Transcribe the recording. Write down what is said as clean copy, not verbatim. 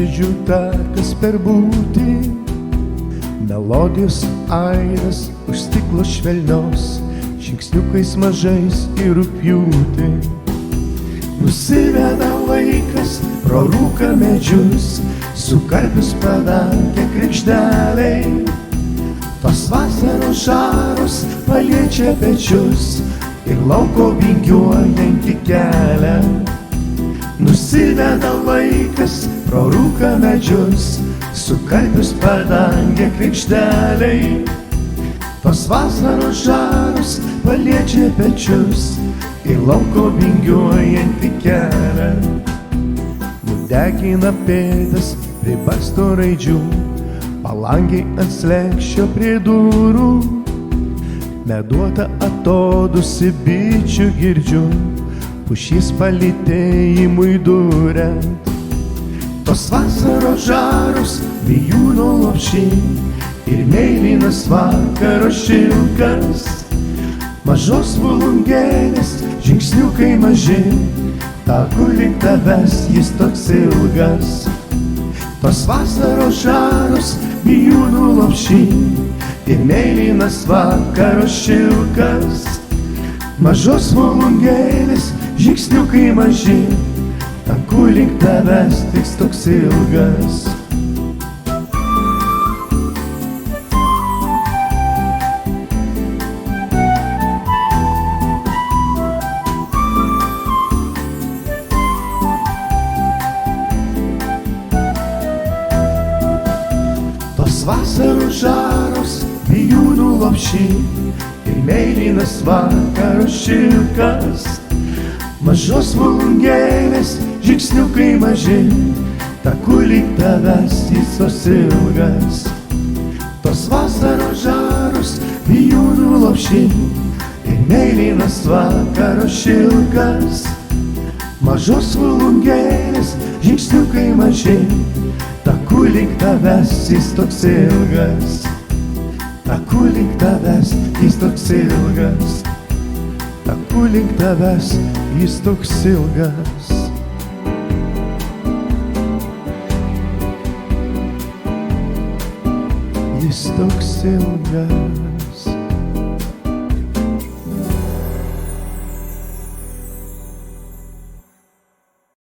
girdžiu takas per būtį, melodijos aidas už stiklo švelnios, žingsniukais mažais į rugpjūtį. Nusiveda laikas pro rūką medžius, sukarpius padangę krikšteliai. Tos vasaros žaros paliečia pečius ir lauko vingiuojantį kelią. Nusiveda laikas pro rūką medžius, sukarpius padangę krikšteliai. Tos vasaros žaros paliečia pečius ir lauko vingiuojantį kelią. Nudegina pėdas prie barsto raidžių, palangiai ant slenksčio prie durų. Meduota atodūsi bičių girdžiu, pušys palytėjimui duriant. Tos vasaros žaros vijūno lopšy ir mėlynas vakaro šilkas. Mažos volungėlės žingsniukai maži, taku link tavęs jis toks ilgas. Tos vasaros žaros vijūnų lopšy ir mėlynas vakaro šilkas. Mažos volungėlės žingsniukai maži, taku link tavęs jis toks ilgas. Vasaros žaros vijūnų lopšy ir mėlynas vakaro šilkas. Mažos volungėlės žingsniukai maži, taku link tavęs jis toks ilgas. Tos vasaros žaros vijūnų lopšy ir mėlynas vakaro šilkas. Mažos volungėlės žingsniukai maži, taku link tavęs jis toks ilgas. Taku link tavęs jis toks ilgas. Taku link tavęs jis toks ilgas. Jis toks ilgas.